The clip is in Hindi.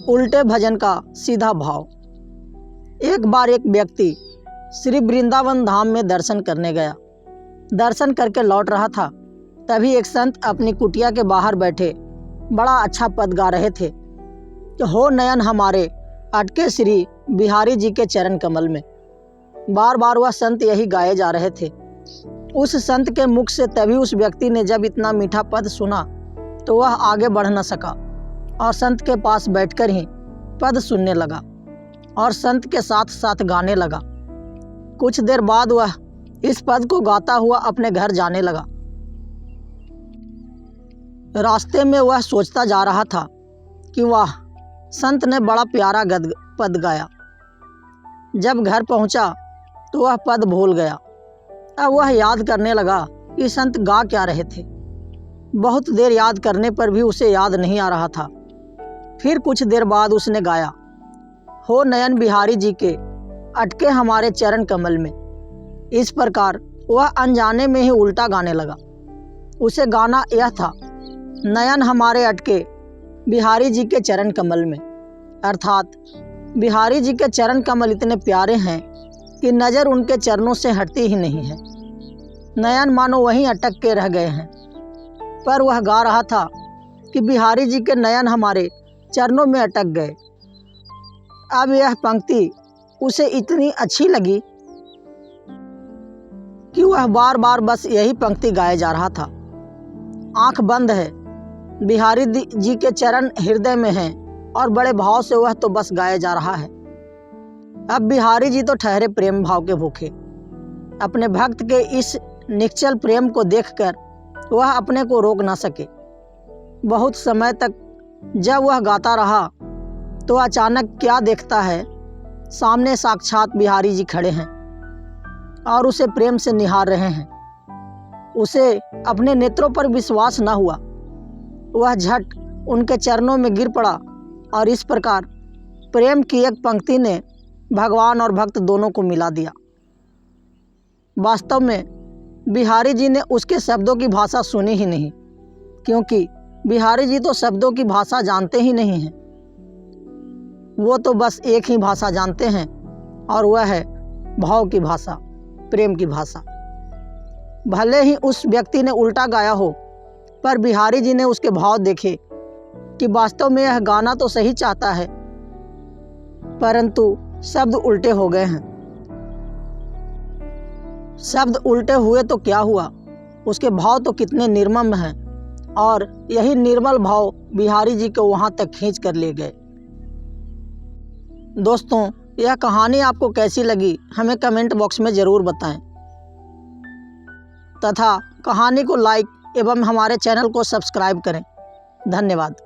उल्टे भजन का सीधा भाव। एक बार एक व्यक्ति श्री वृंदावन धाम में दर्शन करने गया। दर्शन करके लौट रहा था, तभी एक संत अपनी कुटिया के बाहर बैठे बड़ा अच्छा पद गा रहे थे कि हो नयन हमारे अटके श्री बिहारी जी के चरण कमल में। बार बार वह संत यही गाए जा रहे थे। उस संत के मुख से तभी उस व्यक्ति ने जब इतना मीठा पद सुना तो वह आगे बढ़ न सका और संत के पास बैठकर ही पद सुनने लगा और संत के साथ साथ गाने लगा। कुछ देर बाद वह इस पद को गाता हुआ अपने घर जाने लगा। रास्ते में वह सोचता जा रहा था कि वाह, संत ने बड़ा प्यारा पद गाया। जब घर पहुंचा तो वह पद भूल गया। अब वह याद करने लगा कि संत गा क्या रहे थे। बहुत देर याद करने पर भी उसे याद नहीं आ रहा था। फिर कुछ देर बाद उसने गाया, हो नयन बिहारी जी के अटके हमारे चरण कमल में। इस प्रकार वह अनजाने में ही उल्टा गाने लगा। उसे गाना यह था, नयन हमारे अटके बिहारी जी के चरण कमल में, अर्थात बिहारी जी के चरण कमल इतने प्यारे हैं कि नज़र उनके चरणों से हटती ही नहीं है। नयन मानो वहीं अटक के रह गए हैं। पर वह गा रहा था कि बिहारी जी के नयन हमारे चरणों में अटक गए। अब यह पंक्ति उसे इतनी अच्छी लगी कि वह बार बार बस यही पंक्ति गाए जा रहा था। आंख बंद है, बिहारी जी के चरण हृदय में हैं और बड़े भाव से वह तो बस गाया जा रहा है। अब बिहारी जी तो ठहरे प्रेम भाव के भूखे। अपने भक्त के इस निश्चल प्रेम को देखकर वह अपने को रोक ना सके। बहुत समय तक जब वह गाता रहा तो अचानक क्या देखता है, सामने साक्षात बिहारी जी खड़े हैं और उसे प्रेम से निहार रहे हैं। उसे अपने नेत्रों पर विश्वास न हुआ। वह झट उनके चरणों में गिर पड़ा और इस प्रकार प्रेम की एक पंक्ति ने भगवान और भक्त दोनों को मिला दिया। वास्तव में बिहारी जी ने उसके शब्दों की भाषा सुनी ही नहीं, क्योंकि बिहारी जी तो शब्दों की भाषा जानते ही नहीं हैं। वो तो बस एक ही भाषा जानते हैं और वह है भाव की भाषा, प्रेम की भाषा। भले ही उस व्यक्ति ने उल्टा गाया हो, पर बिहारी जी ने उसके भाव देखे कि वास्तव में यह गाना तो सही चाहता है, परंतु शब्द उल्टे हो गए हैं। शब्द उल्टे हुए तो क्या हुआ, उसके भाव तो कितने निर्मम हैं और यही निर्मल भाव बिहारी जी को वहां तक खींच कर ले गए। दोस्तों, यह कहानी आपको कैसी लगी हमें कमेंट बॉक्स में ज़रूर बताएं तथा कहानी को लाइक एवं हमारे चैनल को सब्सक्राइब करें। धन्यवाद।